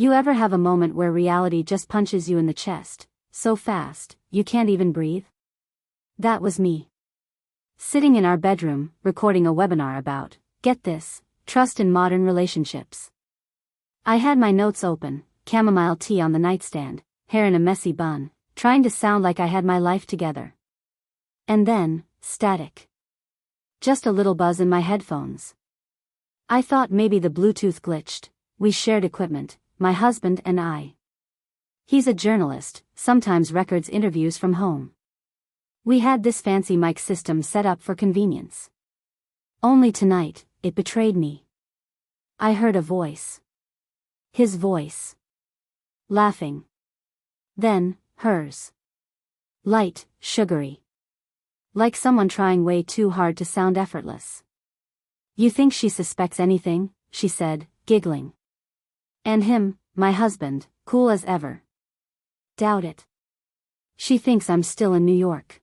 You ever have a moment where reality just punches you in the chest, so fast, you can't even breathe? That was me. Sitting in our bedroom, recording a webinar about, get this, trust in modern relationships. I had my notes open, chamomile tea on the nightstand, hair in a messy bun, trying to sound like I had my life together. And then, static. Just a little buzz in my headphones. I thought maybe the Bluetooth glitched. We shared equipment, my husband and I. He's a journalist, sometimes records interviews from home. We had this fancy mic system set up for convenience. Only tonight, it betrayed me. I heard a voice. His voice. Laughing. Then, hers. Light, sugary. Like someone trying way too hard to sound effortless. You think she suspects anything? She said, giggling. And him, my husband, cool as ever. Doubt it. She thinks I'm still in New York.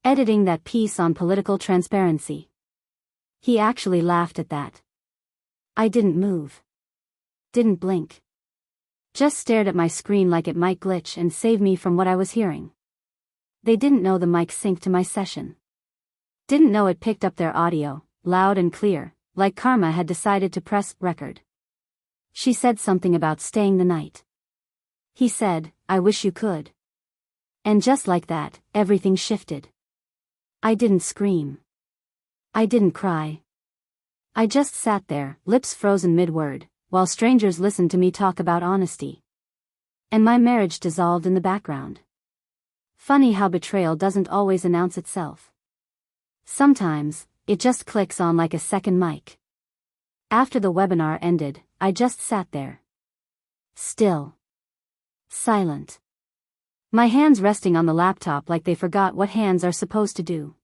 Editing that piece on political transparency. He actually laughed at that. I didn't move. Didn't blink. Just stared at my screen like it might glitch and save me from what I was hearing. They didn't know the mic synced to my session. Didn't know it picked up their audio, loud and clear, like karma had decided to press record. She said something about staying the night. He said, I wish you could. And just like that, everything shifted. I didn't scream. I didn't cry. I just sat there, lips frozen mid-word, while strangers listened to me talk about honesty. And my marriage dissolved in the background. Funny how betrayal doesn't always announce itself. Sometimes, it just clicks on like a second mic. After the webinar ended, I just sat there. Still. Silent. My hands resting on the laptop like they forgot what hands are supposed to do.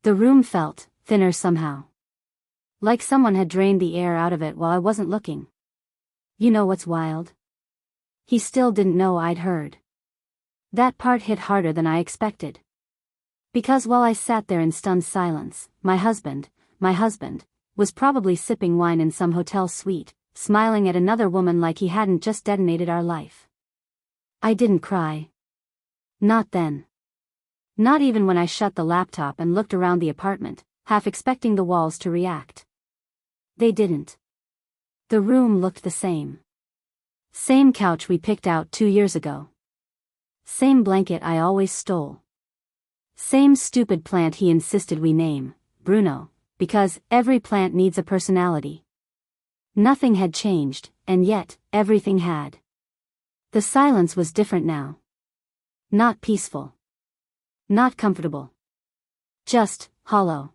The room felt thinner somehow. Like someone had drained the air out of it while I wasn't looking. You know what's wild? He still didn't know I'd heard. That part hit harder than I expected. Because while I sat there in stunned silence, my husband, was probably sipping wine in some hotel suite, smiling at another woman like he hadn't just detonated our life. I didn't cry. Not then. Not even when I shut the laptop and looked around the apartment, half expecting the walls to react. They didn't. The room looked the same. Same couch we picked out 2 years ago. Same blanket I always stole. Same stupid plant he insisted we name, Bruno, because every plant needs a personality. Nothing had changed, and yet, everything had. The silence was different now. Not peaceful. Not comfortable. Just hollow.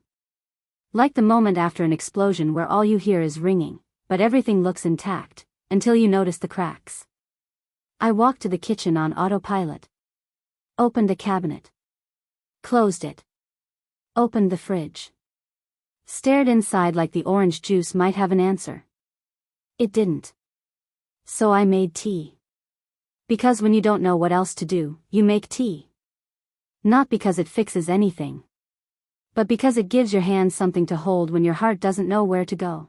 Like the moment after an explosion where all you hear is ringing, but everything looks intact, until you notice the cracks. I walked to the kitchen on autopilot. Opened a cabinet. Closed it. Opened the fridge. Stared inside like the orange juice might have an answer. It didn't. So I made tea. Because when you don't know what else to do, you make tea. Not because it fixes anything. But because it gives your hand something to hold when your heart doesn't know where to go.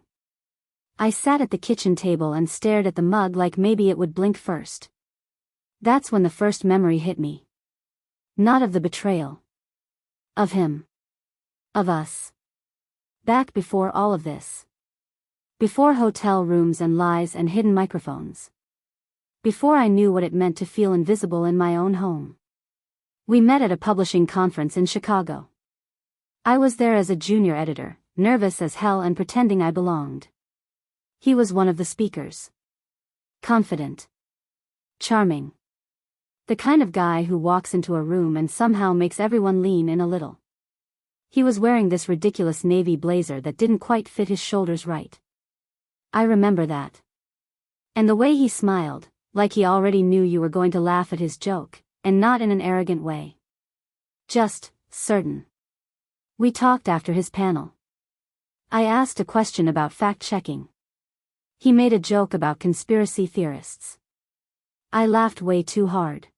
I sat at the kitchen table and stared at the mug like maybe it would blink first. That's when the first memory hit me. Not of the betrayal. Of him. Of us. Back before all of this. Before hotel rooms and lies and hidden microphones. Before I knew what it meant to feel invisible in my own home. We met at a publishing conference in Chicago. I was there as a junior editor, nervous as hell and pretending I belonged. He was one of the speakers. Confident. Charming. The kind of guy who walks into a room and somehow makes everyone lean in a little. He was wearing this ridiculous navy blazer that didn't quite fit his shoulders right. I remember that. And the way he smiled, like he already knew you were going to laugh at his joke, and not in an arrogant way. Just, certain. We talked after his panel. I asked a question about fact-checking. He made a joke about conspiracy theorists. I laughed way too hard.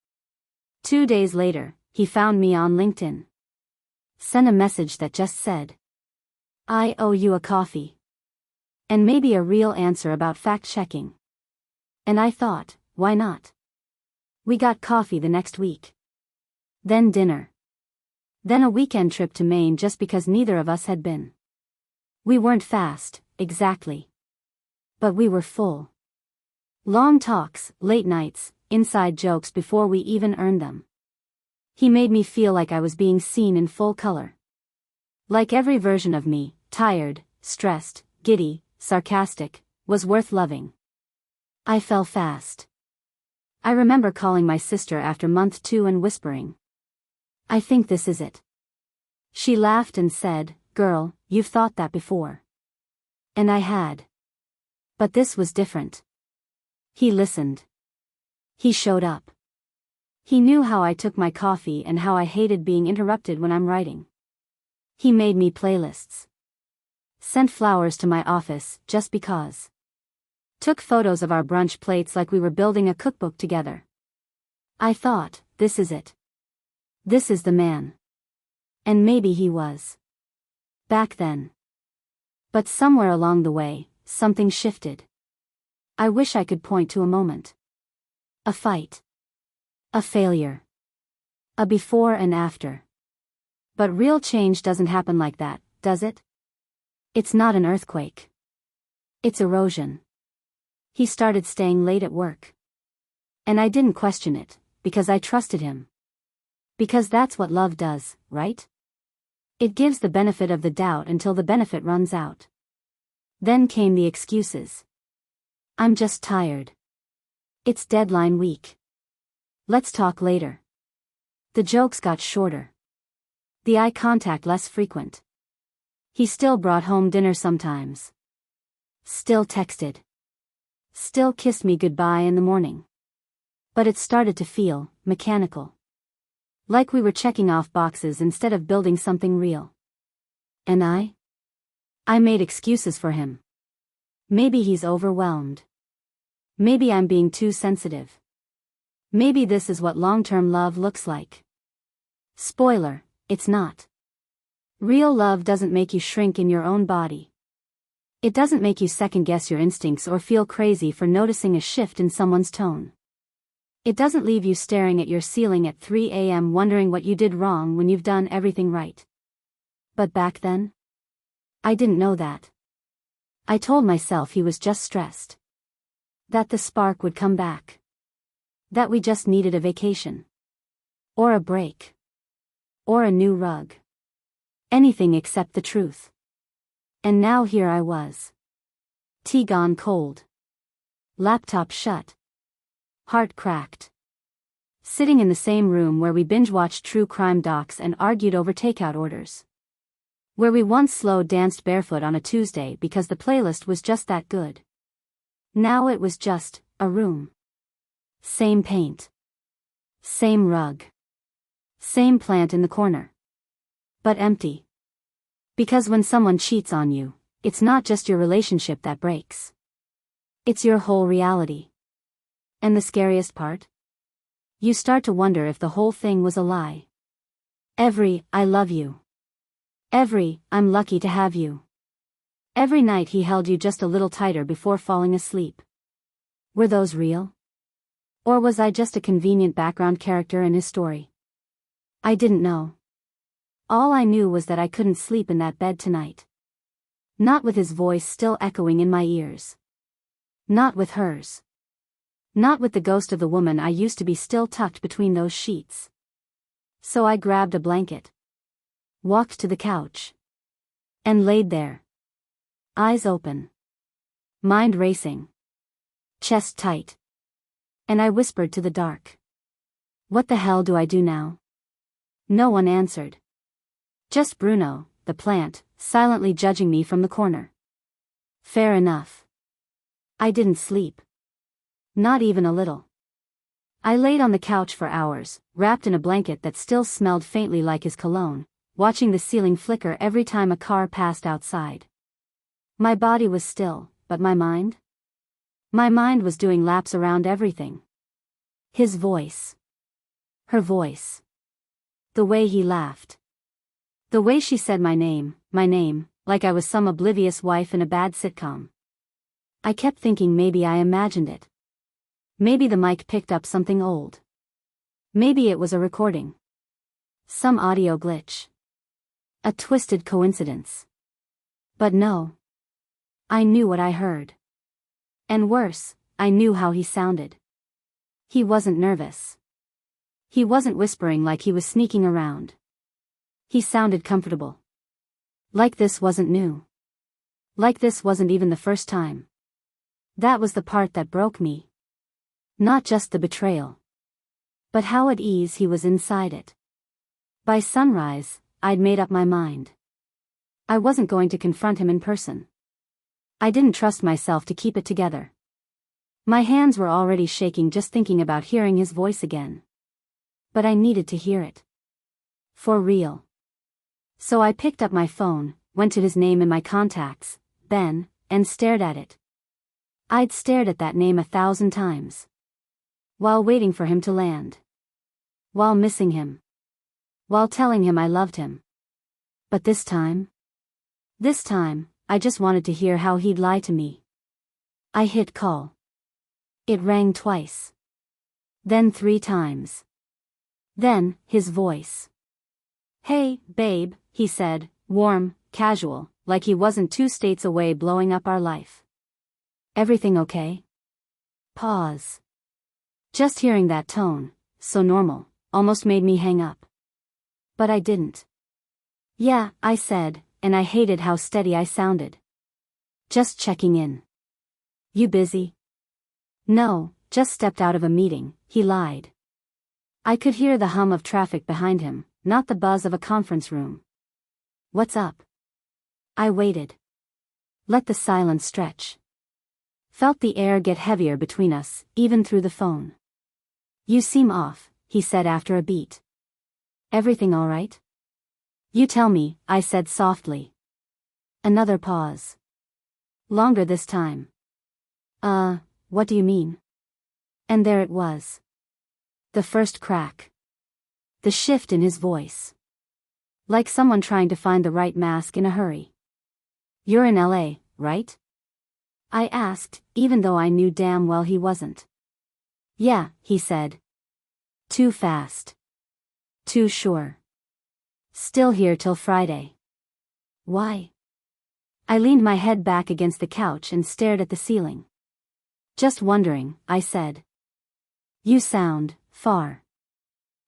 2 days later, he found me on LinkedIn. Sent a message that just said, I owe you a coffee. And maybe a real answer about fact-checking. And I thought, why not? We got coffee the next week. Then dinner. Then a weekend trip to Maine just because neither of us had been. We weren't fast, exactly. But we were full. Long talks, late nights, inside jokes before we even earned them. He made me feel like I was being seen in full color. Like every version of me, tired, stressed, giddy, sarcastic, was worth loving. I fell fast. I remember calling my sister after month 2 and whispering, "I think this is it." She laughed and said, "Girl, you've thought that before." And I had. But this was different. He listened. He showed up. He knew how I took my coffee and how I hated being interrupted when I'm writing. He made me playlists. Sent flowers to my office, just because. Took photos of our brunch plates like we were building a cookbook together. I thought, this is it. This is the man. And maybe he was. Back then. But somewhere along the way, something shifted. I wish I could point to a moment. A fight. A failure. A before and after. But real change doesn't happen like that, does it? It's not an earthquake. It's erosion. He started staying late at work. And I didn't question it, because I trusted him. Because that's what love does, right? It gives the benefit of the doubt until the benefit runs out. Then came the excuses. I'm just tired. It's deadline week. Let's talk later. The jokes got shorter. The eye contact less frequent. He still brought home dinner sometimes. Still texted. Still kissed me goodbye in the morning. But it started to feel mechanical. Like we were checking off boxes instead of building something real. And I made excuses for him. Maybe he's overwhelmed. Maybe I'm being too sensitive. Maybe this is what long-term love looks like. Spoiler, it's not. Real love doesn't make you shrink in your own body. It doesn't make you second-guess your instincts or feel crazy for noticing a shift in someone's tone. It doesn't leave you staring at your ceiling at 3 a.m. wondering what you did wrong when you've done everything right. But back then, I didn't know that. I told myself he was just stressed. That the spark would come back. That we just needed a vacation. Or a break. Or a new rug. Anything except the truth. And now here I was. Tea gone cold. Laptop shut. Heart cracked. Sitting in the same room where we binge-watched true crime docs and argued over takeout orders. Where we once slow danced barefoot on a Tuesday because the playlist was just that good. Now it was just a room. Same paint. Same rug. Same plant in the corner. But empty. Because when someone cheats on you, it's not just your relationship that breaks. It's your whole reality. And the scariest part? You start to wonder if the whole thing was a lie. Every, "I love you." Every, "I'm lucky to have you." Every night he held you just a little tighter before falling asleep. Were those real? Or was I just a convenient background character in his story? I didn't know. All I knew was that I couldn't sleep in that bed tonight. Not with his voice still echoing in my ears. Not with hers. Not with the ghost of the woman I used to be still tucked between those sheets. So I grabbed a blanket. Walked to the couch. And laid there. Eyes open. Mind racing. Chest tight. And I whispered to the dark. What the hell do I do now? No one answered. Just Bruno, the plant, silently judging me from the corner. Fair enough. I didn't sleep. Not even a little. I laid on the couch for hours, wrapped in a blanket that still smelled faintly like his cologne, watching the ceiling flicker every time a car passed outside. My body was still, but my mind? My mind was doing laps around everything. His voice. Her voice. The way he laughed. The way she said my name, like I was some oblivious wife in a bad sitcom. I kept thinking maybe I imagined it. Maybe the mic picked up something old. Maybe it was a recording. Some audio glitch. A twisted coincidence. But no. I knew what I heard. And worse, I knew how he sounded. He wasn't nervous. He wasn't whispering like he was sneaking around. He sounded comfortable. Like this wasn't new. Like this wasn't even the first time. That was the part that broke me. Not just the betrayal. But how at ease he was inside it. By sunrise, I'd made up my mind. I wasn't going to confront him in person. I didn't trust myself to keep it together. My hands were already shaking just thinking about hearing his voice again. But I needed to hear it. For real. So I picked up my phone, went to his name in my contacts, Ben, and stared at it. I'd stared at that name 1,000 times. While waiting for him to land. While missing him. While telling him I loved him. But this time, I just wanted to hear how he'd lie to me. I hit call. It rang twice. Then 3 times. Then, his voice. "Hey, babe," he said, warm, casual, like he wasn't 2 states away blowing up our life. "Everything okay?" Pause. Just hearing that tone, so normal, almost made me hang up. But I didn't. "Yeah," I said, and I hated how steady I sounded. "Just checking in." "You busy?" "No, just stepped out of a meeting," he lied. I could hear the hum of traffic behind him, not the buzz of a conference room. "What's up?" I waited. Let the silence stretch. Felt the air get heavier between us, even through the phone. "You seem off," he said after a beat. "Everything all right?" "You tell me," I said softly. Another pause. Longer this time. What do you mean?" And there it was. The first crack. The shift in his voice. Like someone trying to find the right mask in a hurry. "You're in LA, right?" I asked, even though I knew damn well he wasn't. "Yeah," he said. Too fast. Too sure. "Still here till Friday." "Why?" I leaned my head back against the couch and stared at the ceiling. "Just wondering," I said. "You sound far."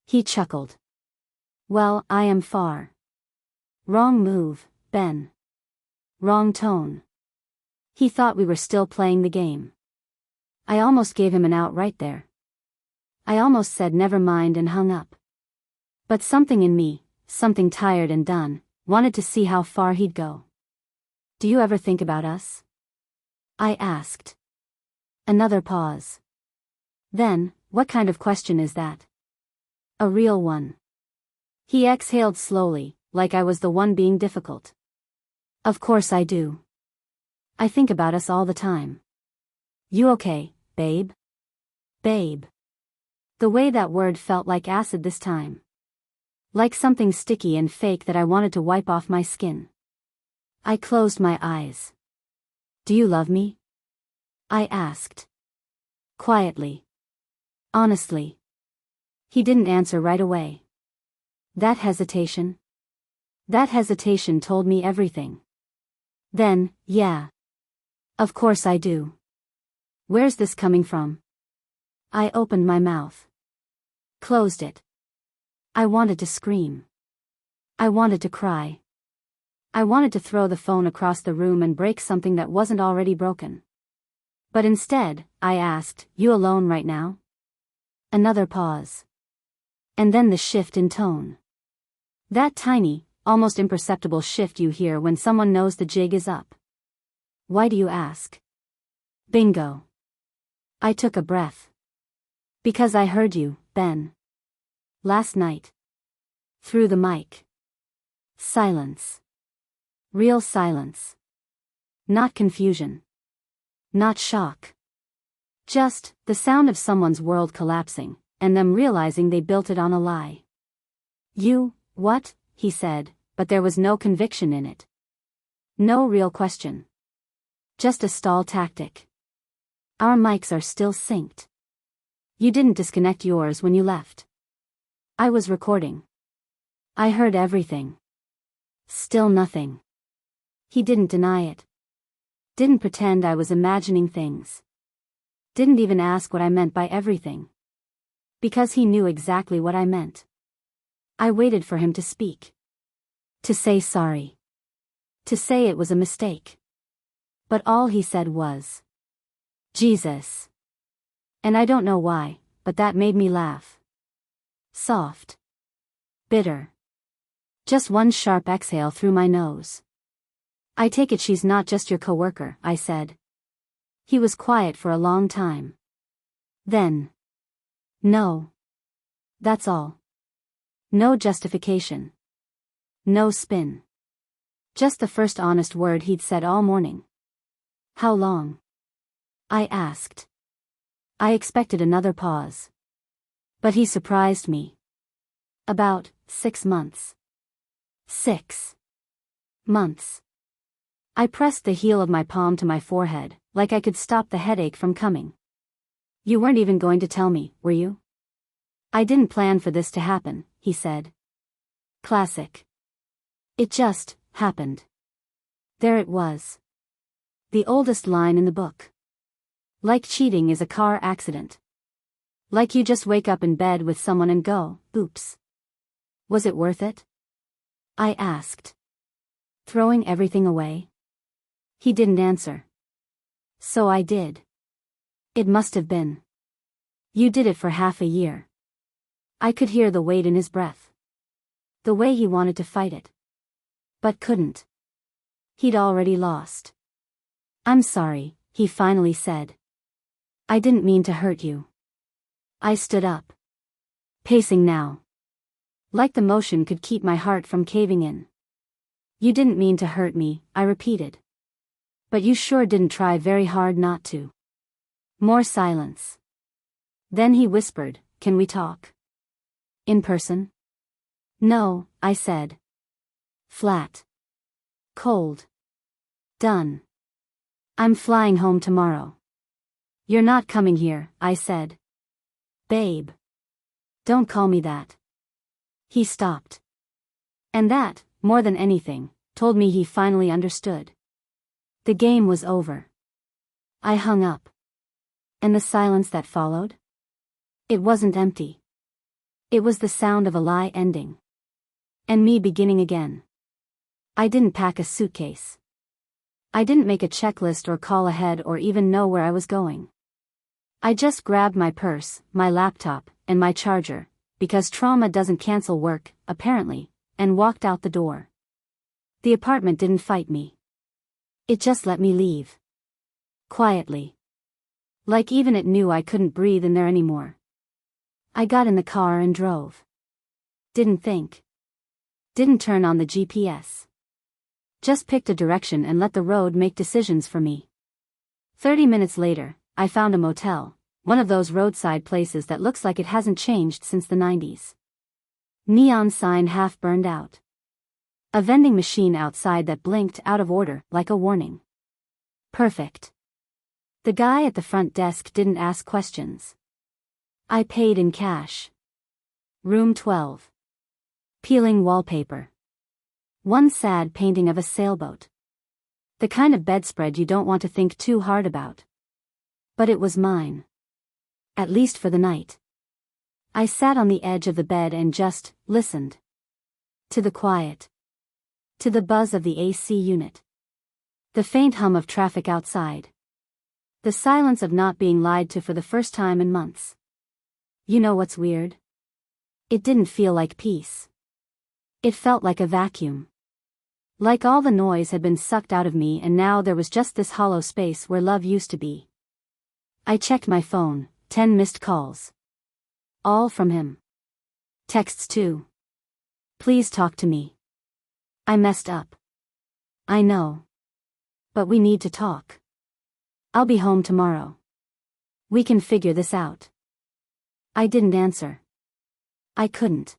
He chuckled. "Well, I am far." Wrong move, Ben. Wrong tone. He thought we were still playing the game. I almost gave him an out right there. I almost said never mind and hung up. But something in me, something tired and done, wanted to see how far he'd go. "Do you ever think about us?" I asked. Another pause. Then, "What kind of question is that?" "A real one." He exhaled slowly, like I was the one being difficult. "Of course I do. I think about us all the time." "You okay, babe?" Babe. The way that word felt like acid this time. Like something sticky and fake that I wanted to wipe off my skin. I closed my eyes. "Do you love me?" I asked. Quietly. Honestly. He didn't answer right away. That hesitation told me everything. Then, "Yeah. Of course I do." "Where's this coming from?" I opened my mouth. Closed it. I wanted to scream. I wanted to cry. I wanted to throw the phone across the room and break something that wasn't already broken. But instead, I asked, "You alone right now?" Another pause. And then the shift in tone. That tiny, almost imperceptible shift you hear when someone knows the jig is up. "Why do you ask?" Bingo. I took a breath. "Because I heard you, Ben. Last night. Through the mic." Silence. Real silence. Not confusion. Not shock. Just, the sound of someone's world collapsing, and them realizing they built it on a lie. "You, what?" he said, but there was no conviction in it. No real question. Just a stall tactic. "Our mics are still synced." You didn't disconnect yours when you left. I was recording. I heard everything. Still nothing. He didn't deny it. Didn't pretend I was imagining things. Didn't even ask what I meant by everything. Because he knew exactly what I meant. I waited for him to speak. To say sorry. To say it was a mistake. But all he said was, Jesus. And I don't know why, but that made me laugh. Soft. Bitter. Just one sharp exhale through my nose. I take it she's not just your coworker, I said. He was quiet for a long time. Then. No. That's all. No justification. No spin. Just the first honest word he'd said all morning. How long? I asked. I expected another pause. But he surprised me. About 6 months. 6 months. I pressed the heel of my palm to my forehead, like I could stop the headache from coming. You weren't even going to tell me, were you? I didn't plan for this to happen, he said. Classic. It just happened. There it was. The oldest line in the book. Like cheating is a car accident. Like you just wake up in bed with someone and go, oops. Was it worth it? I asked. Throwing everything away? He didn't answer. So I did. It must have been. You did it for half a year. I could hear the weight in his breath. The way he wanted to fight it. But couldn't. He'd already lost. I'm sorry, he finally said. I didn't mean to hurt you. I stood up. Pacing now. Like the motion could keep my heart from caving in. You didn't mean to hurt me, I repeated. But you sure didn't try very hard not to. More silence. Then he whispered, can we talk? In person? No, I said. Flat. Cold. Done. I'm flying home tomorrow. You're not coming here, I said. Babe. Don't call me that. He stopped. And that, more than anything, told me he finally understood. The game was over. I hung up. And the silence that followed? It wasn't empty. It was the sound of a lie ending. And me beginning again. I didn't pack a suitcase. I didn't make a checklist or call ahead or even know where I was going. I just grabbed my purse, my laptop, and my charger, because trauma doesn't cancel work, apparently, and walked out the door. The apartment didn't fight me. It just let me leave. Quietly. Like even it knew I couldn't breathe in there anymore. I got in the car and drove. Didn't think. Didn't turn on the GPS. Just picked a direction and let the road make decisions for me. 30 minutes later, I found a motel, one of those roadside places that looks like it hasn't changed since the 90s. Neon sign half burned out. A vending machine outside that blinked out of order like a warning. Perfect. The guy at the front desk didn't ask questions. I paid in cash. Room 12. Peeling wallpaper. One sad painting of a sailboat. The kind of bedspread you don't want to think too hard about. But it was mine. At least for the night. I sat on the edge of the bed and just listened. To the quiet. To the buzz of the AC unit. The faint hum of traffic outside. The silence of not being lied to for the first time in months. You know what's weird? It didn't feel like peace. It felt like a vacuum. Like all the noise had been sucked out of me and now there was just this hollow space where love used to be. I checked my phone, 10 missed calls. All from him. Texts too. Please talk to me. I messed up. I know. But we need to talk. I'll be home tomorrow. We can figure this out. I didn't answer. I couldn't.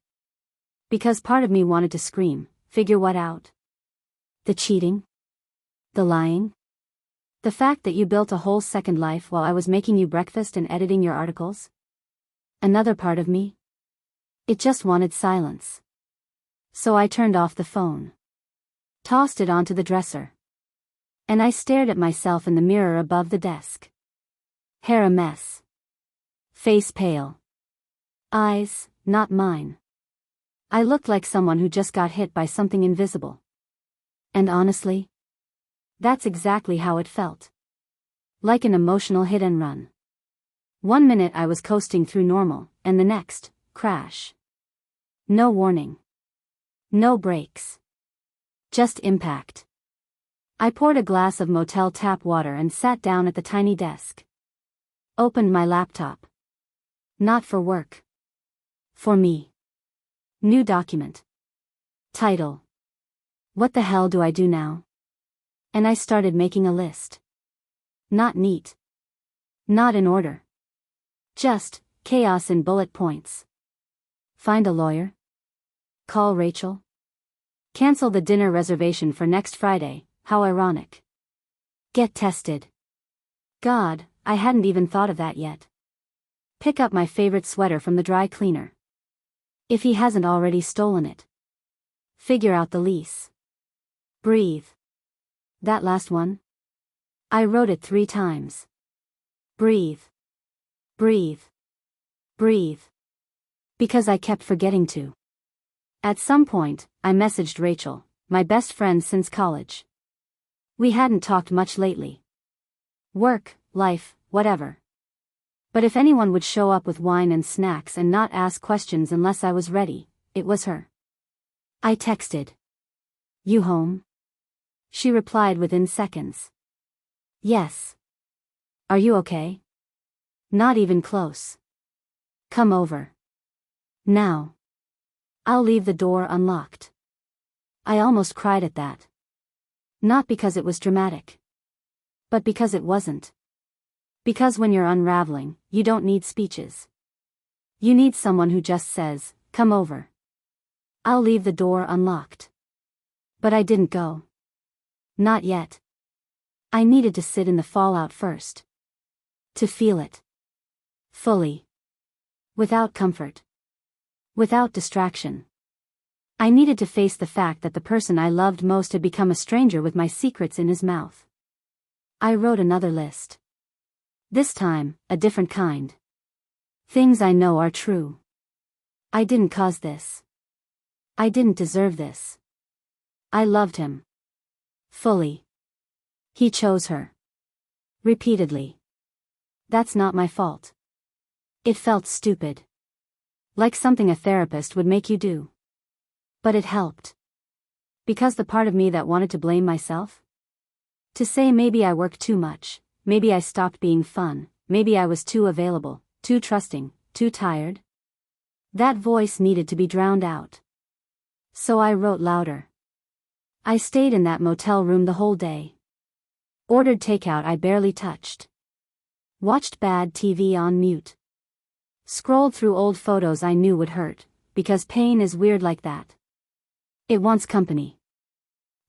Because part of me wanted to scream, figure what out? The cheating? The lying? The fact that you built a whole second life while I was making you breakfast and editing your articles? Another part of me? It just wanted silence. So I turned off the phone. Tossed it onto the dresser. And I stared at myself in the mirror above the desk. Hair a mess. Face pale. Eyes, not mine. I looked like someone who just got hit by something invisible. And honestly, that's exactly how it felt. Like an emotional hit and run. 1 minute I was coasting through normal, and the next, crash. No warning. No brakes. Just impact. I poured a glass of motel tap water and sat down at the tiny desk. Opened my laptop. Not for work. For me. New document. Title. What the hell do I do now? And I started making a list. Not neat. Not in order. Just chaos in bullet points. Find a lawyer. Call Rachel. Cancel the dinner reservation for next Friday, how ironic. Get tested. God, I hadn't even thought of that yet. Pick up my favorite sweater from the dry cleaner. If he hasn't already stolen it. Figure out the lease. Breathe. That last one? I wrote it 3 times. Breathe. Breathe. Breathe. Because I kept forgetting to. At some point, I messaged Rachel, my best friend since college. We hadn't talked much lately. Work, life, whatever. But if anyone would show up with wine and snacks and not ask questions unless I was ready, it was her. I texted. You home? She replied within seconds. Yes. Are you okay? Not even close. Come over. Now. I'll leave the door unlocked. I almost cried at that. Not because it was dramatic. But because it wasn't. Because when you're unraveling, you don't need speeches. You need someone who just says, come over. I'll leave the door unlocked. But I didn't go. Not yet. I needed to sit in the fallout first. To feel it. Fully. Without comfort. Without distraction. I needed to face the fact that the person I loved most had become a stranger with my secrets in his mouth. I wrote another list. This time, a different kind. Things I know are true. I didn't cause this. I didn't deserve this. I loved him. Fully. He chose her. Repeatedly. That's not my fault. It felt stupid. Like something a therapist would make you do. But it helped. Because the part of me that wanted to blame myself? To say maybe I worked too much, maybe I stopped being fun, maybe I was too available, too trusting, too tired? That voice needed to be drowned out. So I wrote louder. I stayed in that motel room the whole day. Ordered takeout I barely touched. Watched bad TV on mute. Scrolled through old photos I knew would hurt, because pain is weird like that. It wants company.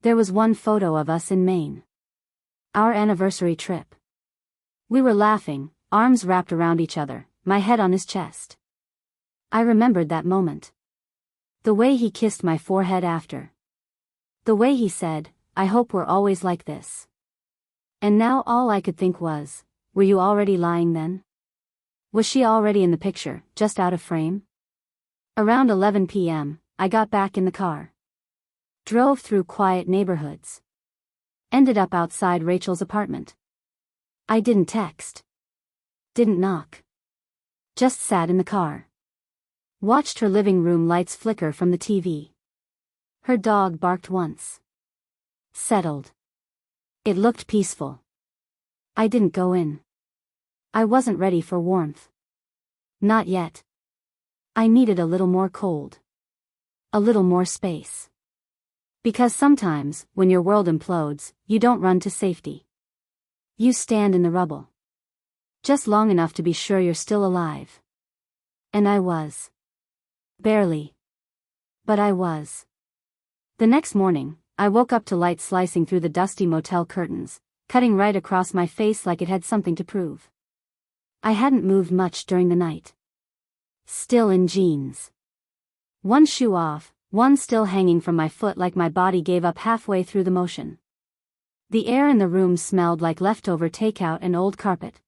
There was one photo of us in Maine. Our anniversary trip. We were laughing, arms wrapped around each other, my head on his chest. I remembered that moment. The way he kissed my forehead after. The way he said, I hope we're always like this. And now all I could think was, were you already lying then? Was she already in the picture, just out of frame? Around 11 p.m., I got back in the car. Drove through quiet neighborhoods. Ended up outside Rachel's apartment. I didn't text. Didn't knock. Just sat in the car. Watched her living room lights flicker from the TV. Her dog barked once. Settled. It looked peaceful. I didn't go in. I wasn't ready for warmth. Not yet. I needed a little more cold. A little more space. Because sometimes, when your world implodes, you don't run to safety. You stand in the rubble. Just long enough to be sure you're still alive. And I was. Barely. But I was. The next morning, I woke up to light slicing through the dusty motel curtains, cutting right across my face like it had something to prove. I hadn't moved much during the night. Still in jeans. One shoe off, one still hanging from my foot like my body gave up halfway through the motion. The air in the room smelled like leftover takeout and old carpet.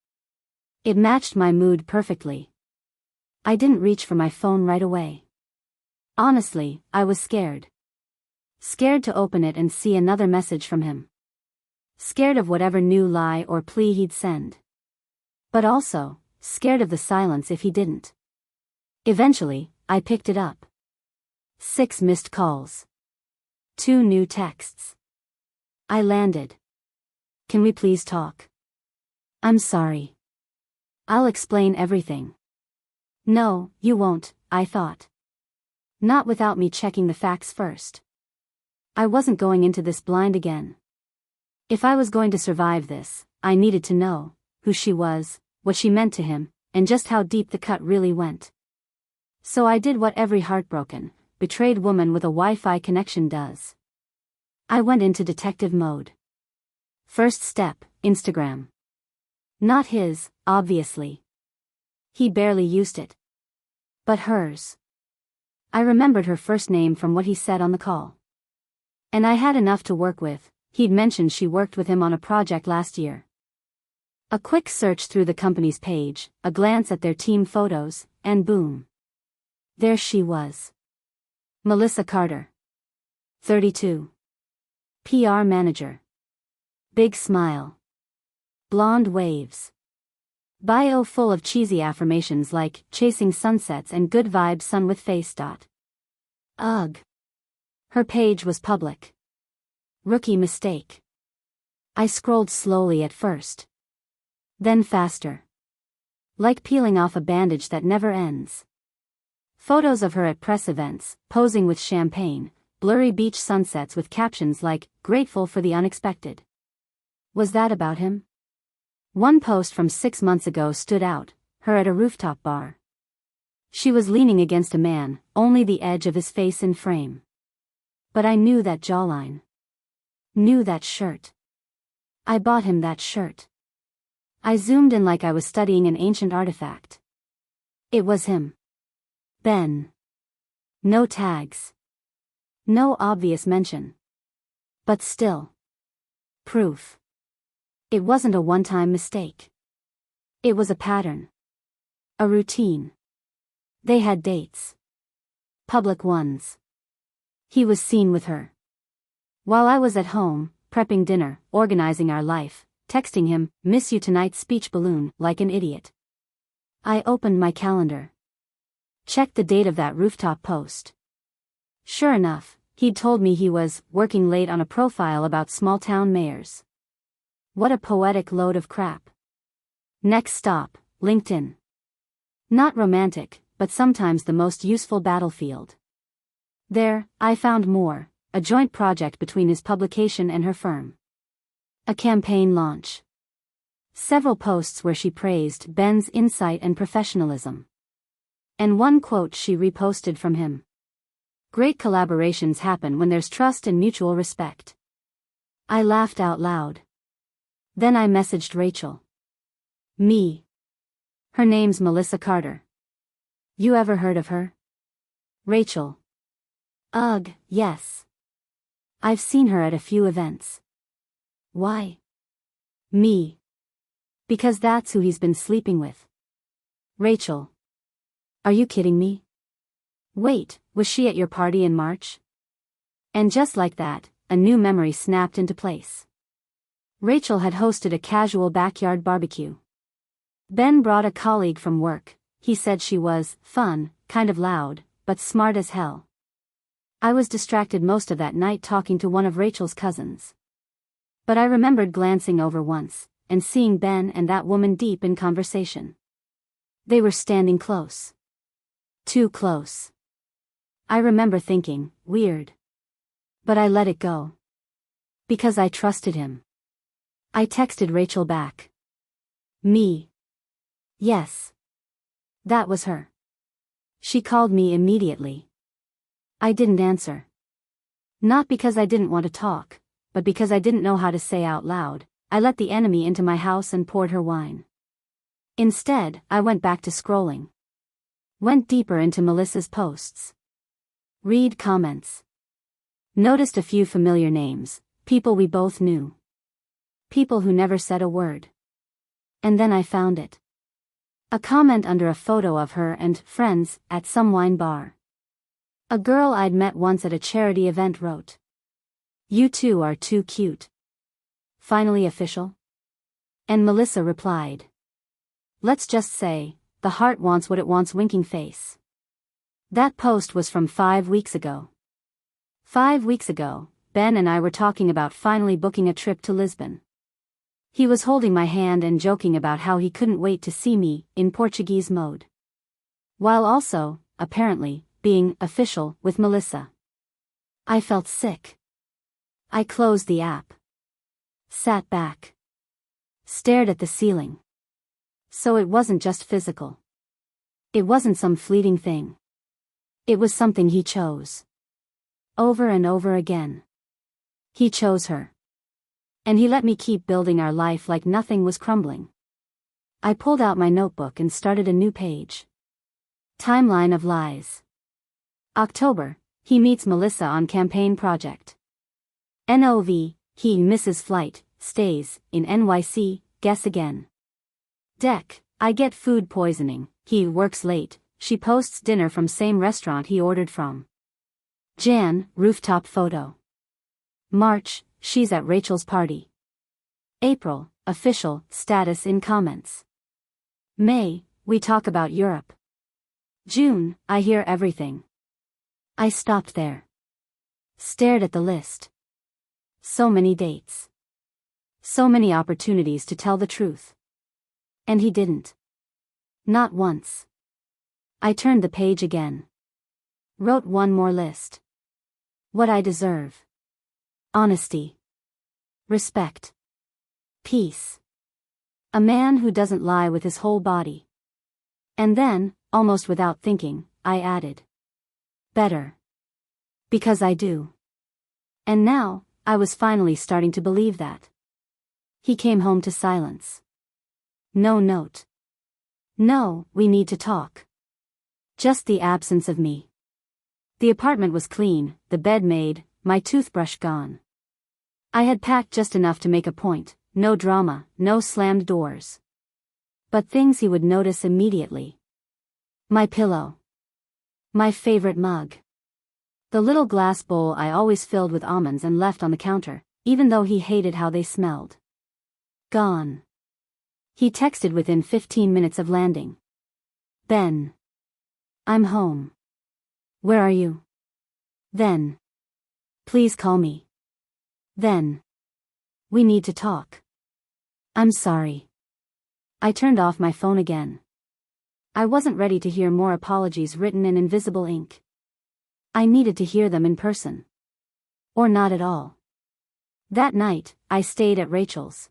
It matched my mood perfectly. I didn't reach for my phone right away. Honestly, I was scared. Scared to open it and see another message from him. Scared of whatever new lie or plea he'd send. But also, scared of the silence if he didn't. Eventually, I picked it up. 6 missed calls. 2 new texts. I landed. Can we please talk? I'm sorry. I'll explain everything. No, you won't, I thought. Not without me checking the facts first. I wasn't going into this blind again. If I was going to survive this, I needed to know who she was, what she meant to him, and just how deep the cut really went. So I did what every heartbroken, betrayed woman with a Wi-Fi connection does. I went into detective mode. First step, Instagram. Not his, obviously. He barely used it. But hers. I remembered her first name from what he said on the call. And I had enough to work with. He'd mentioned she worked with him on a project last year. A quick search through the company's page, a glance at their team photos, and boom. There she was. Melissa Carter. 32. PR manager. Big smile. Blonde waves. Bio full of cheesy affirmations like, chasing sunsets and good vibes sun with face. Ugh. Her page was public. Rookie mistake. I scrolled slowly at first. Then faster. Like peeling off a bandage that never ends. Photos of her at press events, posing with champagne, blurry beach sunsets with captions like, grateful for the unexpected. Was that about him? One post from 6 months ago stood out, her at a rooftop bar. She was leaning against a man, only the edge of his face in frame. But I knew that jawline. Knew that shirt. I bought him that shirt. I zoomed in like I was studying an ancient artifact. It was him. Ben. No tags. No obvious mention. But still. Proof. It wasn't a one-time mistake. It was a pattern. A routine. They had dates. Public ones. He was seen with her. While I was at home, prepping dinner, organizing our life, texting him, miss you tonight speech balloon, like an idiot. I opened my calendar. Checked the date of that rooftop post. Sure enough, he'd told me he was working late on a profile about small-town mayors. What a poetic load of crap. Next stop, LinkedIn. Not romantic, but sometimes the most useful battlefield. There, I found more. A joint project between his publication and her firm. A campaign launch. Several posts where she praised Ben's insight and professionalism. And one quote she reposted from him. Great collaborations happen when there's trust and mutual respect. I laughed out loud. Then I messaged Rachel. Me. Her name's Melissa Carter. You ever heard of her? Rachel. Ugh, yes. I've seen her at a few events. Why? Me. Because that's who he's been sleeping with. Rachel. Are you kidding me? Wait, was she at your party in March? And just like that, a new memory snapped into place. Rachel had hosted a casual backyard barbecue. Ben brought a colleague from work. He said she was fun, kind of loud, but smart as hell. I was distracted most of that night talking to one of Rachel's cousins. But I remembered glancing over once, and seeing Ben and that woman deep in conversation. They were standing close. Too close. I remember thinking, weird. But I let it go. Because I trusted him. I texted Rachel back. Me. Yes. That was her. She called me immediately. I didn't answer. Not because I didn't want to talk, but because I didn't know how to say out loud, I let the enemy into my house and poured her wine. Instead, I went back to scrolling. Went deeper into Melissa's posts. Read comments. Noticed a few familiar names, people we both knew. People who never said a word. And then I found it. A comment under a photo of her and friends at some wine bar. A girl I'd met once at a charity event wrote, "You two are too cute. Finally official?" And Melissa replied, "Let's just say, the heart wants what it wants, winking face." That post was from 5 weeks ago. 5 weeks ago, Ben and I were talking about finally booking a trip to Lisbon. He was holding my hand and joking about how he couldn't wait to see me, in Portuguese mode. While also, apparently, being official with Melissa. I felt sick. I closed the app. Sat back. Stared at the ceiling. So it wasn't just physical. It wasn't some fleeting thing. It was something he chose. Over and over again. He chose her. And he let me keep building our life like nothing was crumbling. I pulled out my notebook and started a new page. Timeline of lies. October, he meets Melissa on campaign project. NOV, he misses flight, stays in NYC, guess again. Dec, I get food poisoning, he works late, she posts dinner from same restaurant he ordered from. Jan, rooftop photo. March, she's at Rachel's party. April, official, status in comments. May, we talk about Europe. June, I hear everything. I stopped there. Stared at the list. So many dates. So many opportunities to tell the truth. And he didn't. Not once. I turned the page again. Wrote one more list. What I deserve. Honesty. Respect. Peace. A man who doesn't lie with his whole body. And then, almost without thinking, I added. Better. Because I do. And now, I was finally starting to believe that. He came home to silence. No note. No, we need to talk. Just the absence of me. The apartment was clean, the bed made, my toothbrush gone. I had packed just enough to make a point, no drama, no slammed doors. But things he would notice immediately. My pillow. My favorite mug. The little glass bowl I always filled with almonds and left on the counter, even though he hated how they smelled. Gone. He texted within 15 minutes of landing. Ben. I'm home. Where are you? Then. Please call me. Then. We need to talk. I'm sorry. I turned off my phone again. I wasn't ready to hear more apologies written in invisible ink. I needed to hear them in person. Or not at all. That night, I stayed at Rachel's.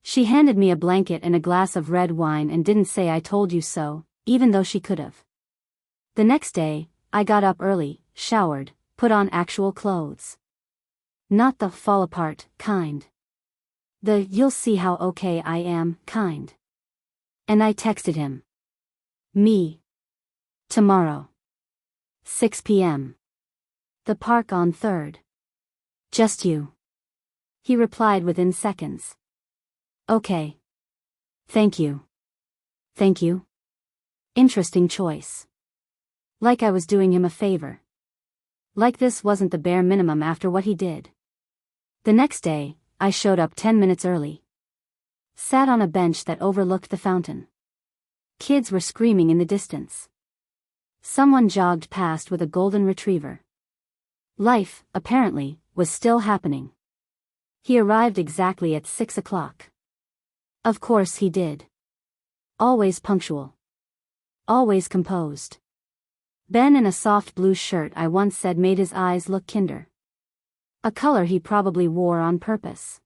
She handed me a blanket and a glass of red wine and didn't say I told you so, even though she could have. The next day, I got up early, showered, put on actual clothes. Not the fall apart kind. The you'll see how okay I am kind. And I texted him. Me. Tomorrow. 6 p.m. The park on 3rd. Just you. He replied within seconds. Okay. Thank you. Thank you. Interesting choice. Like I was doing him a favor. Like this wasn't the bare minimum after what he did. The next day, I showed up 10 minutes early. Sat on a bench that overlooked the fountain. Kids were screaming in the distance. Someone jogged past with a golden retriever. Life, apparently, was still happening. He arrived exactly at 6 o'clock. Of course he did. Always punctual. Always composed. Ben in a soft blue shirt I once said made his eyes look kinder. A color he probably wore on purpose.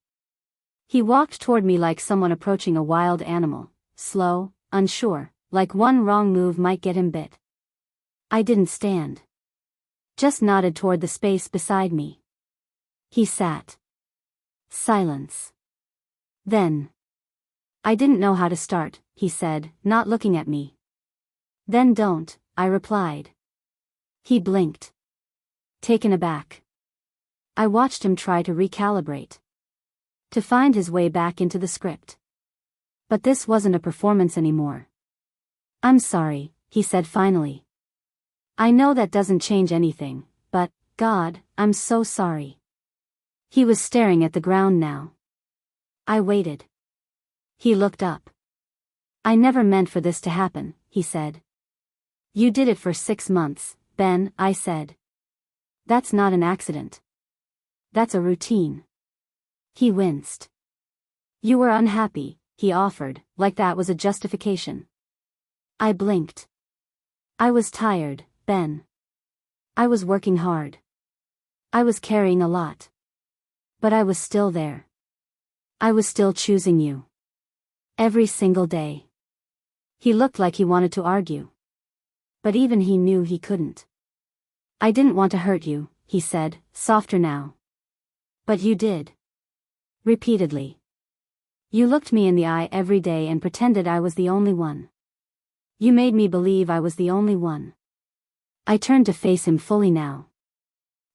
He walked toward me like someone approaching a wild animal, slow, unsure, like one wrong move might get him bit. I didn't stand. Just nodded toward the space beside me. He sat. Silence. Then. I didn't know how to start, he said, not looking at me. Then don't, I replied. He blinked, taken aback. I watched him try to recalibrate, to find his way back into the script. But this wasn't a performance anymore. I'm sorry, he said finally. I know that doesn't change anything, but, God, I'm so sorry. He was staring at the ground now. I waited. He looked up. I never meant for this to happen, he said. You did it for 6 months, Ben, I said. That's not an accident. That's a routine. He winced. You were unhappy, he offered, like that was a justification. I blinked. I was tired, Ben. I was working hard. I was carrying a lot. But I was still there. I was still choosing you. Every single day. He looked like he wanted to argue. But even he knew he couldn't. I didn't want to hurt you, he said, softer now. But you did. Repeatedly. You looked me in the eye every day and pretended I was the only one. You made me believe I was the only one. I turned to face him fully now.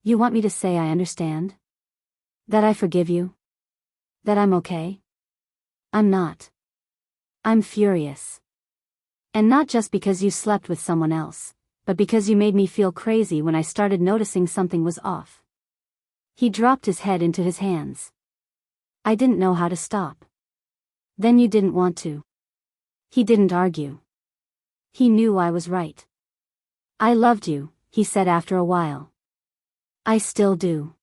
You want me to say I understand? That I forgive you? That I'm okay? I'm not. I'm furious. And not just because you slept with someone else, but because you made me feel crazy when I started noticing something was off. He dropped his head into his hands. I didn't know how to stop. Then you didn't want to. He didn't argue. He knew I was right. I loved you, he said after a while. I still do.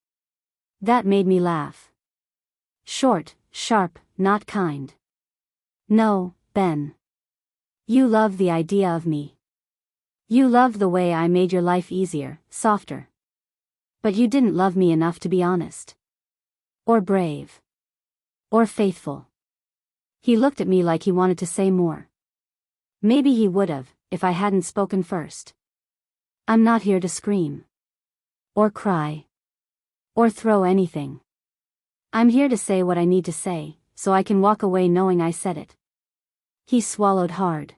That made me laugh. Short, sharp, not kind. No, Ben. You loved the idea of me. You loved the way I made your life easier, softer. But you didn't love me enough to be honest. Or brave. Or faithful. He looked at me like he wanted to say more. Maybe he would've, if I hadn't spoken first. I'm not here to scream. Or cry. Or throw anything. I'm here to say what I need to say, so I can walk away knowing I said it. He swallowed hard.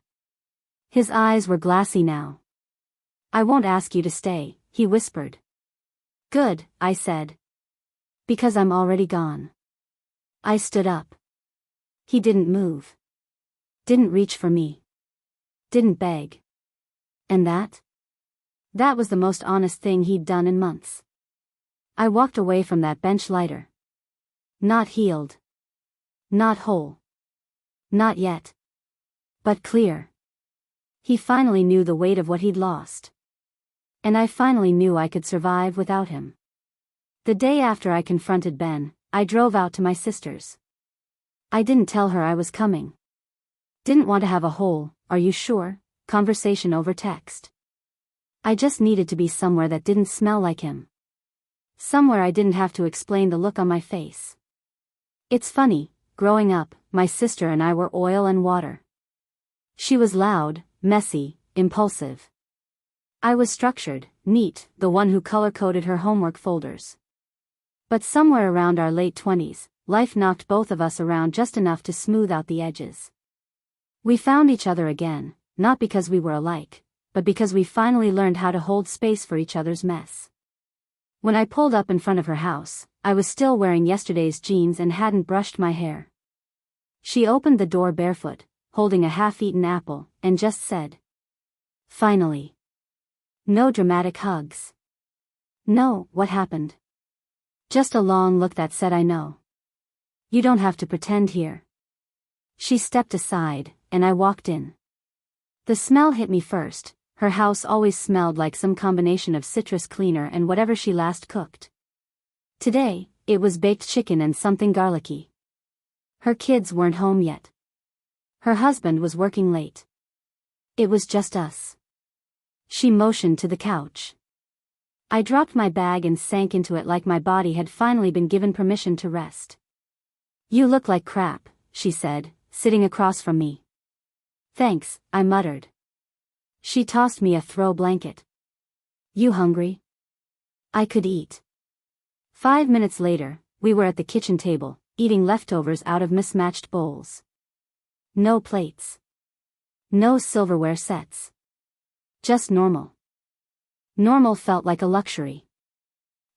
His eyes were glassy now. I won't ask you to stay, he whispered. Good, I said. Because I'm already gone. I stood up. He didn't move. Didn't reach for me. Didn't beg. And that? That was the most honest thing he'd done in months. I walked away from that bench lighter. Not healed. Not whole. Not yet. But clear. He finally knew the weight of what he'd lost. And I finally knew I could survive without him. The day after I confronted Ben, I drove out to my sister's. I didn't tell her I was coming. Didn't want to have a whole, are you sure, conversation over text. I just needed to be somewhere that didn't smell like him. Somewhere I didn't have to explain the look on my face. It's funny, growing up, my sister and I were oil and water. She was loud, messy, impulsive. I was structured, neat, the one who color-coded her homework folders. But somewhere around our late 20s, life knocked both of us around just enough to smooth out the edges. We found each other again, not because we were alike, but because we finally learned how to hold space for each other's mess. When I pulled up in front of her house, I was still wearing yesterday's jeans and hadn't brushed my hair. She opened the door barefoot, holding a half-eaten apple, and just said, "Finally." No dramatic hugs. No, what happened? Just a long look that said I know. You don't have to pretend here. She stepped aside, and I walked in. The smell hit me first. Her house always smelled like some combination of citrus cleaner and whatever she last cooked. Today, it was baked chicken and something garlicky. Her kids weren't home yet. Her husband was working late. It was just us. She motioned to the couch. I dropped my bag and sank into it like my body had finally been given permission to rest. You look like crap, she said, sitting across from me. Thanks, I muttered. She tossed me a throw blanket. You hungry? I could eat. 5 minutes later, we were at the kitchen table, eating leftovers out of mismatched bowls. No plates. No silverware sets. Just normal. Normal felt like a luxury.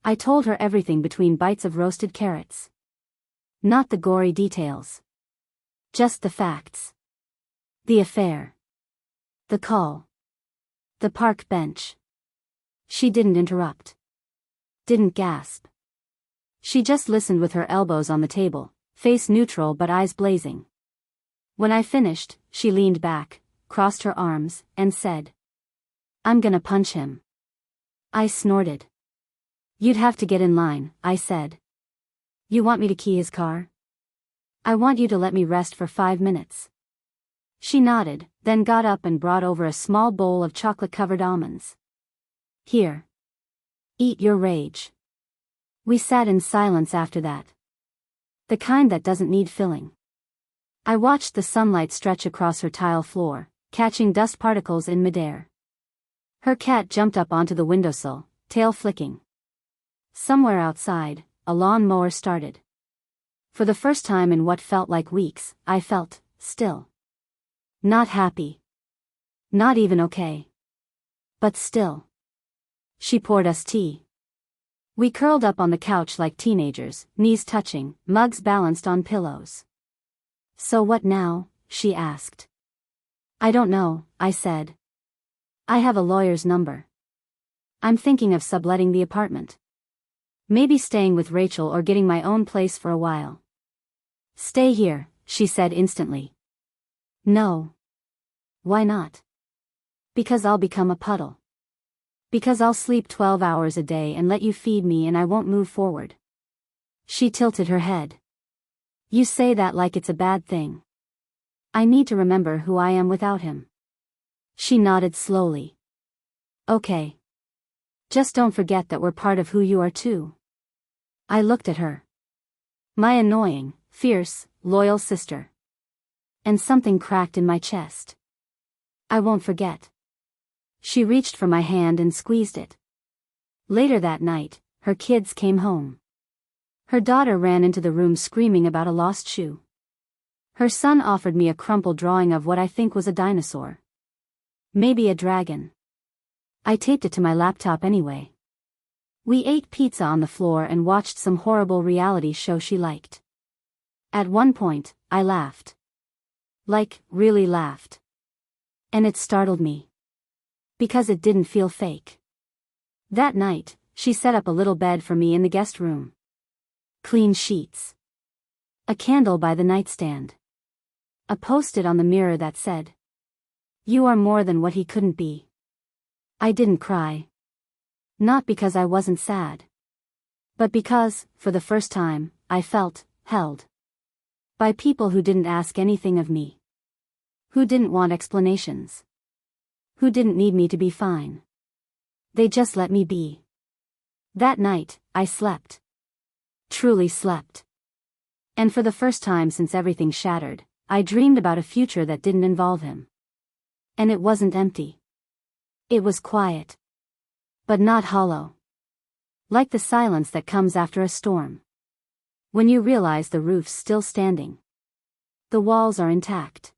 I told her everything between bites of roasted carrots. Not the gory details. Just the facts. The affair. The call. The park bench. She didn't interrupt. Didn't gasp. She just listened with her elbows on the table, face neutral but eyes blazing. When I finished, she leaned back, crossed her arms, and said, "I'm gonna punch him." I snorted. "You'd have to get in line," I said. "You want me to key his car?" "I want you to let me rest for 5 minutes." She nodded, then got up and brought over a small bowl of chocolate-covered almonds. "Here. Eat your rage." We sat in silence after that. The kind that doesn't need filling. I watched the sunlight stretch across her tile floor, catching dust particles in midair. Her cat jumped up onto the windowsill, tail flicking. Somewhere outside, a lawn mower started. For the first time in what felt like weeks, I felt still. Not happy. Not even okay. But still. She poured us tea. We curled up on the couch like teenagers, knees touching, mugs balanced on pillows. "So what now?" she asked. "I don't know," I said. "I have a lawyer's number. I'm thinking of subletting the apartment. Maybe staying with Rachel or getting my own place for a while." "Stay here," she said instantly. "No." "Why not?" "Because I'll become a puddle. Because I'll sleep 12 hours a day and let you feed me and I won't move forward." She tilted her head. "You say that like it's a bad thing. I need to remember who I am without him." She nodded slowly. "Okay. Just don't forget that we're part of who you are too." I looked at her. My annoying, fierce, loyal sister. And something cracked in my chest. "I won't forget." She reached for my hand and squeezed it. Later that night, her kids came home. Her daughter ran into the room screaming about a lost shoe. Her son offered me a crumpled drawing of what I think was a dinosaur. Maybe a dragon. I taped it to my laptop anyway. We ate pizza on the floor and watched some horrible reality show she liked. At one point, I laughed. Like, really laughed. And it startled me. Because it didn't feel fake. That night, she set up a little bed for me in the guest room. Clean sheets. A candle by the nightstand. A post-it on the mirror that said, "You are more than what he couldn't be." I didn't cry. Not because I wasn't sad. But because, for the first time, I felt held. By people who didn't ask anything of me. Who didn't want explanations. Who didn't need me to be fine. They just let me be. That night, I slept. Truly slept. And for the first time since everything shattered, I dreamed about a future that didn't involve him. And it wasn't empty. It was quiet. But not hollow. Like the silence that comes after a storm. When you realize the roof's still standing. The walls are intact.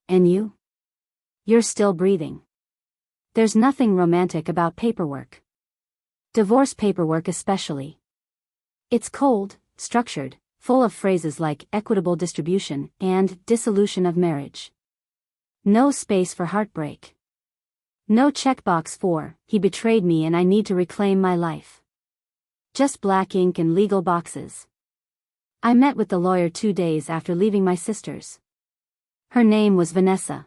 And you? You're still breathing. There's nothing romantic about paperwork. Divorce paperwork especially. It's cold, structured, full of phrases like equitable distribution and dissolution of marriage. No space for heartbreak. No checkbox for, he betrayed me and I need to reclaim my life. Just black ink and legal boxes. I met with the lawyer 2 days after leaving my sister's. Her name was Vanessa.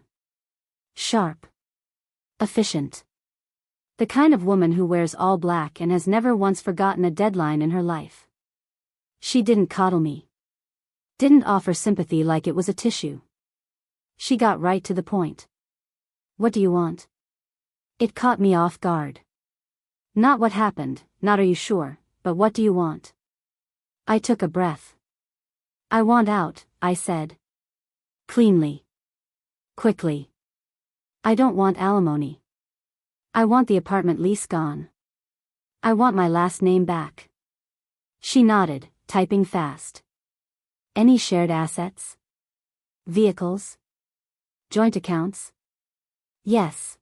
Sharp. Efficient. The kind of woman who wears all black and has never once forgotten a deadline in her life. She didn't coddle me. Didn't offer sympathy like it was a tissue. She got right to the point. "What do you want?" It caught me off guard. Not what happened, not are you sure, but what do you want? I took a breath. "I want out," I said. Cleanly. Quickly. "I don't want alimony. I want the apartment lease gone. I want my last name back." She nodded, typing fast. "Any shared assets? Vehicles? Joint accounts?" "Yes."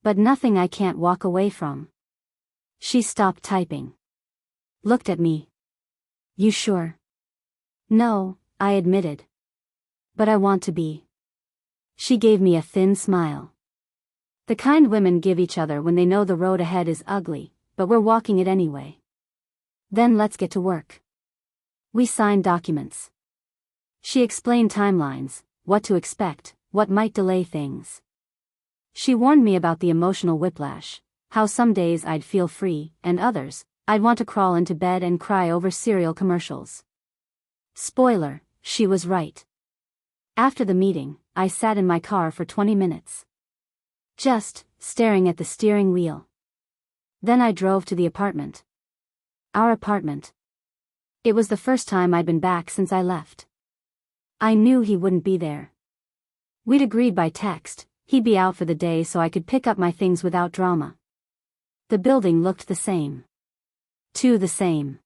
But nothing I can't walk away from. She stopped typing. Looked at me. You sure? No, I admitted. But I want to be. She gave me a thin smile. The kind women give each other when they know the road ahead is ugly, but we're walking it anyway. Then let's get to work. We signed documents. She explained timelines, what to expect, what might delay things. She warned me about the emotional whiplash, how some days I'd feel free, and others, I'd want to crawl into bed and cry over cereal commercials. Spoiler, she was right. After the meeting, I sat in my car for 20 minutes. Just staring at the steering wheel. Then I drove to the apartment. Our apartment. It was the first time I'd been back since I left. I knew he wouldn't be there. We'd agreed by text, he'd be out for the day so I could pick up my things without drama. The building looked the same. The same.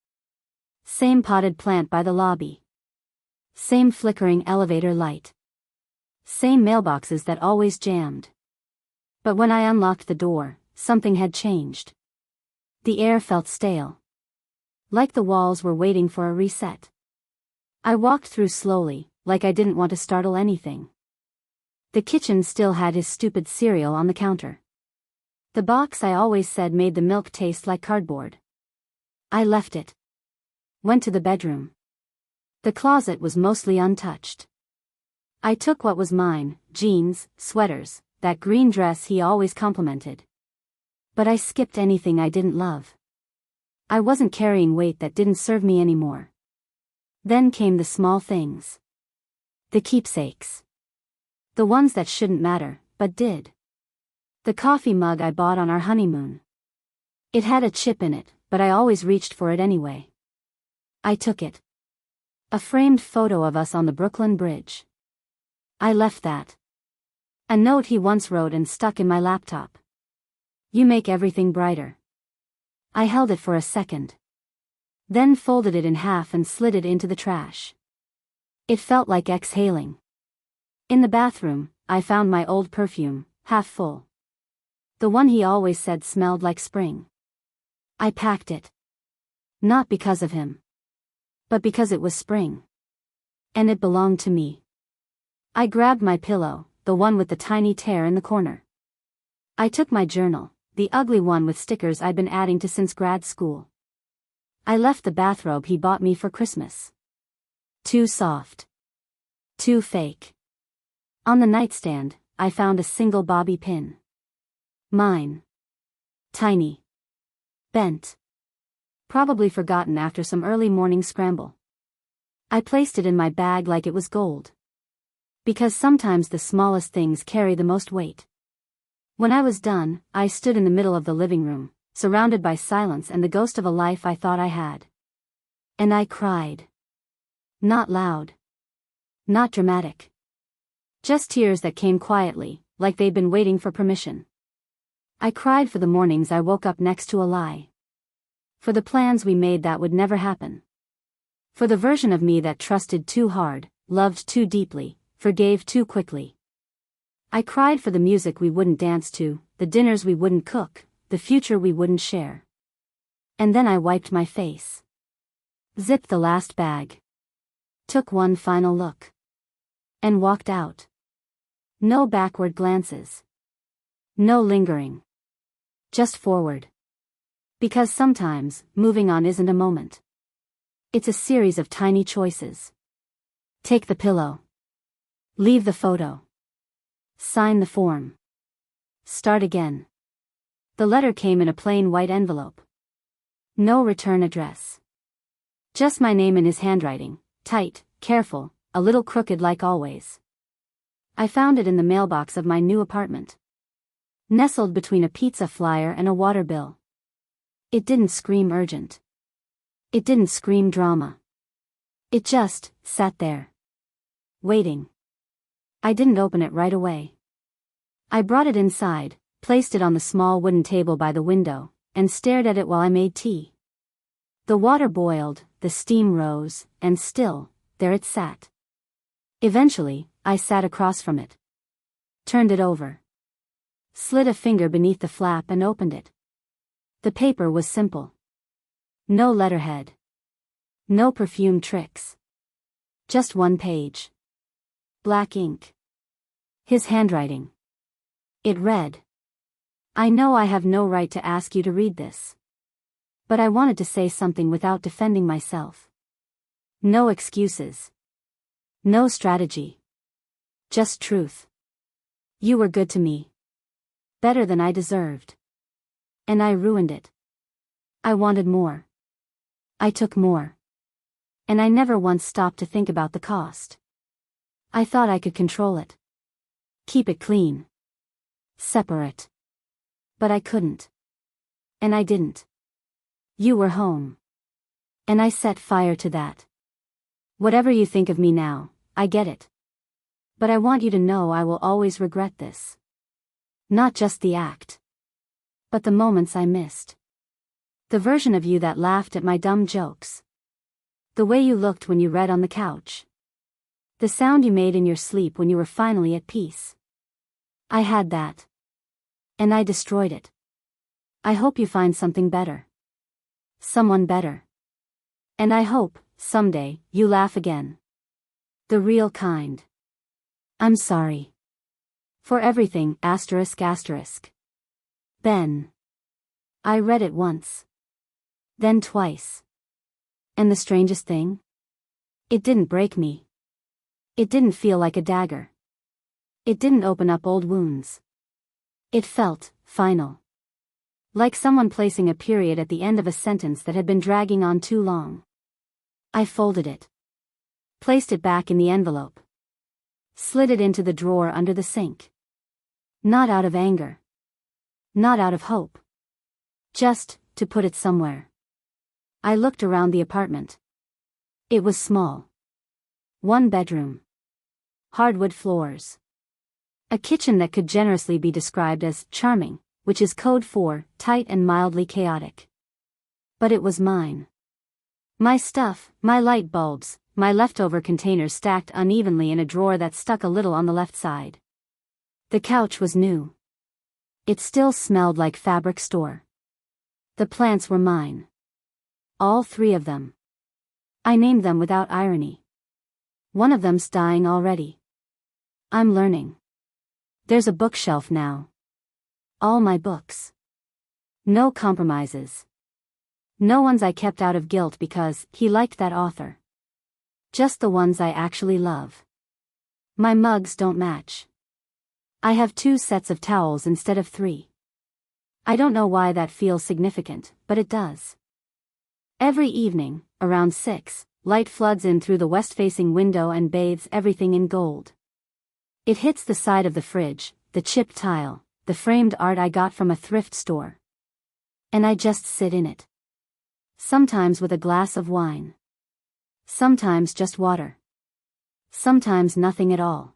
Same potted plant by the lobby. Same flickering elevator light. Same mailboxes that always jammed. But when I unlocked the door, something had changed. The air felt stale. Like the walls were waiting for a reset. I walked through slowly, like I didn't want to startle anything. The kitchen still had his stupid cereal on the counter. The box I always said made the milk taste like cardboard. I left it. Went to the bedroom. The closet was mostly untouched. I took what was mine, jeans, sweaters, that green dress he always complimented. But I skipped anything I didn't love. I wasn't carrying weight that didn't serve me anymore. Then came the small things. The keepsakes. The ones that shouldn't matter, but did. The coffee mug I bought on our honeymoon. It had a chip in it, but I always reached for it anyway. I took it. A framed photo of us on the Brooklyn Bridge. I left that. A note he once wrote and stuck in my laptop. You make everything brighter. I held it for a second. Then folded it in half and slid it into the trash. It felt like exhaling. In the bathroom, I found my old perfume, half full. The one he always said smelled like spring. I packed it. Not because of him. But because it was spring. And it belonged to me. I grabbed my pillow, the one with the tiny tear in the corner. I took my journal, the ugly one with stickers I'd been adding to since grad school. I left the bathrobe he bought me for Christmas. Too soft. Too fake. On the nightstand, I found a single bobby pin. Mine. Tiny. Bent. Probably forgotten after some early morning scramble. I placed it in my bag like it was gold. Because sometimes the smallest things carry the most weight. When I was done, I stood in the middle of the living room, surrounded by silence and the ghost of a life I thought I had. And I cried. Not loud. Not dramatic. Just tears that came quietly, like they'd been waiting for permission. I cried for the mornings I woke up next to a lie. For the plans we made that would never happen. For the version of me that trusted too hard, loved too deeply, forgave too quickly. I cried for the music we wouldn't dance to, the dinners we wouldn't cook, the future we wouldn't share. And then I wiped my face. Zipped the last bag. Took one final look. And walked out. No backward glances. No lingering. Just forward. Because sometimes, moving on isn't a moment. It's a series of tiny choices. Take the pillow. Leave the photo. Sign the form. Start again. The letter came in a plain white envelope. No return address. Just my name in his handwriting, tight, careful, a little crooked like always. I found it in the mailbox of my new apartment. Nestled between a pizza flyer and a water bill. It didn't scream urgent. It didn't scream drama. It just sat there. Waiting. I didn't open it right away. I brought it inside, placed it on the small wooden table by the window, and stared at it while I made tea. The water boiled, the steam rose, and still, there it sat. Eventually, I sat across from it. Turned it over. Slid a finger beneath the flap and opened it. The paper was simple. No letterhead. No perfume tricks. Just one page. Black ink. His handwriting. It read, "I know I have no right to ask you to read this. But I wanted to say something without defending myself. No excuses. No strategy. Just truth. You were good to me. Better than I deserved. And I ruined it. I wanted more. I took more. And I never once stopped to think about the cost. I thought I could control it. Keep it clean. Separate. But I couldn't. And I didn't. You were home. And I set fire to that. Whatever you think of me now, I get it. But I want you to know I will always regret this. Not just the act. But the moments I missed. The version of you that laughed at my dumb jokes. The way you looked when you read on the couch. The sound you made in your sleep when you were finally at peace. I had that. And I destroyed it. I hope you find something better. Someone better. And I hope, someday, you laugh again. The real kind. I'm sorry. For everything, ***. Ben. I read it once. Then twice. And the strangest thing? It didn't break me. It didn't feel like a dagger. It didn't open up old wounds. It felt final. Like someone placing a period at the end of a sentence that had been dragging on too long. I folded it. Placed it back in the envelope. Slid it into the drawer under the sink. Not out of anger. Not out of hope. Just, to put it somewhere. I looked around the apartment. It was small. One bedroom. Hardwood floors. A kitchen that could generously be described as charming, which is code for tight and mildly chaotic. But it was mine. My stuff, my light bulbs, my leftover containers stacked unevenly in a drawer that stuck a little on the left side. The couch was new. It still smelled like fabric store. The plants were mine. All three of them. I named them without irony. One of them's dying already. I'm learning. There's a bookshelf now. All my books. No compromises. No ones I kept out of guilt because he liked that author. Just the ones I actually love. My mugs don't match. I have 2 sets of towels instead of 3. I don't know why that feels significant, but it does. Every evening, around 6, light floods in through the west-facing window and bathes everything in gold. It hits the side of the fridge, the chipped tile, the framed art I got from a thrift store. And I just sit in it. Sometimes with a glass of wine. Sometimes just water. Sometimes nothing at all.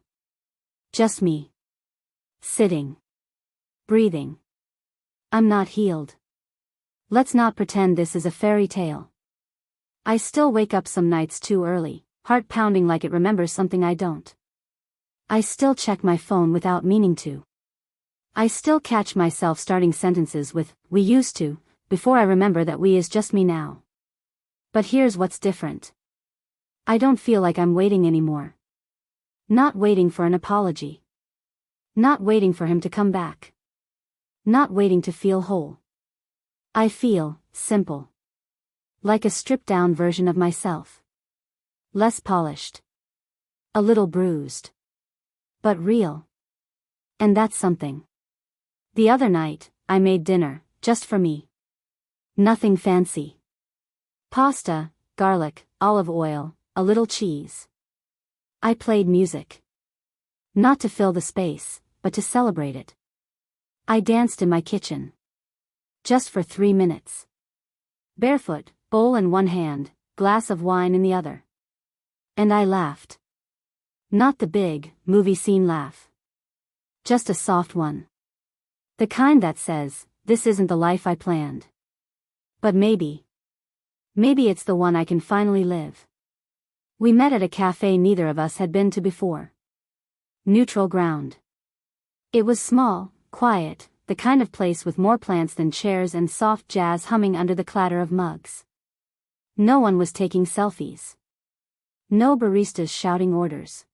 Just me. Sitting. Breathing. I'm not healed. Let's not pretend this is a fairy tale. I still wake up some nights too early, heart pounding like it remembers something I don't. I still check my phone without meaning to. I still catch myself starting sentences with, "we used to," before I remember that we is just me now. But here's what's different. I don't feel like I'm waiting anymore. Not waiting for an apology. Not waiting for him to come back. Not waiting to feel whole. I feel simple. Like a stripped-down version of myself. Less polished. A little bruised. But real. And that's something. The other night, I made dinner, just for me. Nothing fancy. Pasta, garlic, olive oil, a little cheese. I played music. Not to fill the space, but to celebrate it. I danced in my kitchen. Just for 3 minutes. Barefoot, bowl in one hand, glass of wine in the other. And I laughed. Not the big, movie scene laugh. Just a soft one. The kind that says, this isn't the life I planned. But maybe it's the one I can finally live. We met at a cafe neither of us had been to before. Neutral ground. It was small, Quiet, the kind of place with more plants than chairs and soft jazz humming under the clatter of mugs. No one was taking selfies. No baristas shouting orders.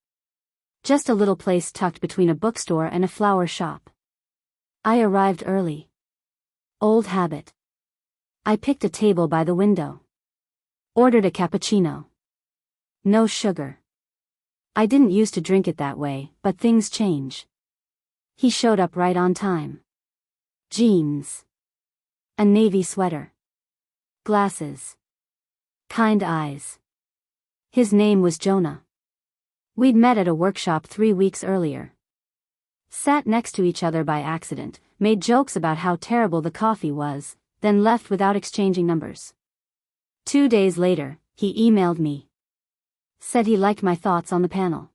Just a little place tucked between a bookstore and a flower shop. I arrived early. Old habit. I picked a table by the window. Ordered a cappuccino. No sugar. I didn't used to drink it that way, but things change. He showed up right on time. Jeans. A navy sweater. Glasses. Kind eyes. His name was Jonah. We'd met at a workshop 3 weeks earlier. Sat next to each other by accident, made jokes about how terrible the coffee was, then left without exchanging numbers. 2 days later, he emailed me. Said he liked my thoughts on the panel.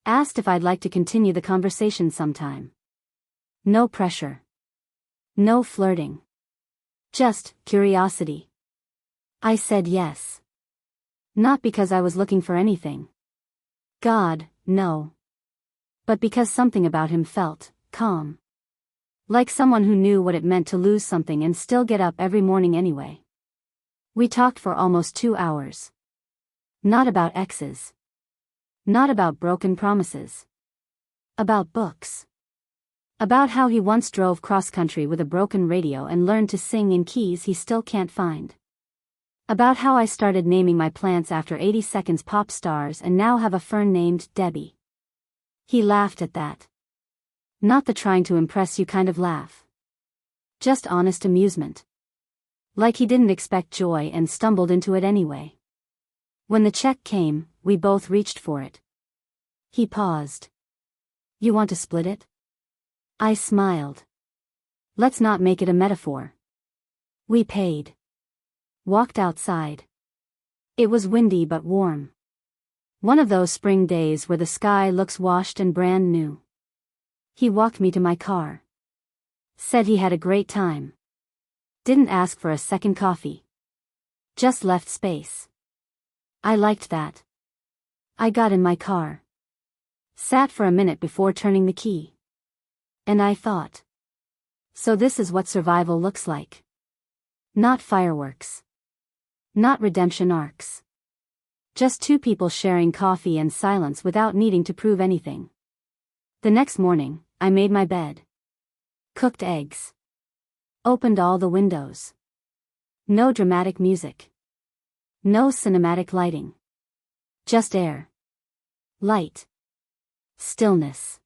Asked if I'd like to continue the conversation sometime. No pressure. No flirting. Just curiosity. I said yes. Not because I was looking for anything. God, no. But because something about him felt calm. Like someone who knew what it meant to lose something and still get up every morning anyway. We talked for almost 2 hours. Not about exes. Not about broken promises. About books. About how he once drove cross-country with a broken radio and learned to sing in keys he still can't find. About how I started naming my plants after 80 Seconds pop stars and now have a fern named Debbie. He laughed at that. Not the trying to impress you kind of laugh. Just honest amusement. Like he didn't expect joy and stumbled into it anyway. When the check came, we both reached for it. He paused. You want to split it? I smiled. Let's not make it a metaphor. We paid. Walked outside. It was windy but warm. One of those spring days where the sky looks washed and brand new. He walked me to my car. Said he had a great time. Didn't ask for a second coffee. Just left space. I liked that. I got in my car. Sat for a minute before turning the key. And I thought. So this is what survival looks like. Not fireworks. Not redemption arcs. Just 2 people sharing coffee and silence without needing to prove anything. The next morning, I made my bed. Cooked eggs. Opened all the windows. No dramatic music. No cinematic lighting. Just air. Light. Stillness.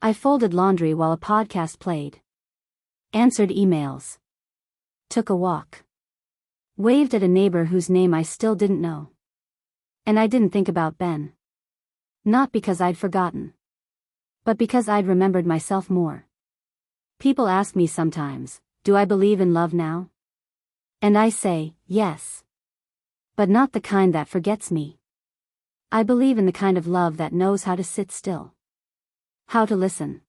I folded laundry while a podcast played. Answered emails. Took a walk. Waved at a neighbor whose name I still didn't know. And I didn't think about Ben. Not because I'd forgotten. But because I'd remembered myself more. People ask me sometimes, do I believe in love now? And I say, yes. But not the kind that forgets me. I believe in the kind of love that knows how to sit still. How to listen.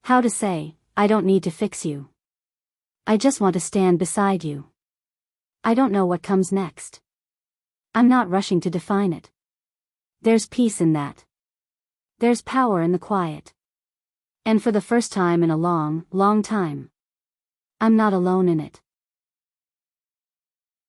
How to say, I don't need to fix you. I just want to stand beside you. I don't know what comes next. I'm not rushing to define it. There's peace in that. There's power in the quiet. And for the first time in a long, long time, I'm not alone in it.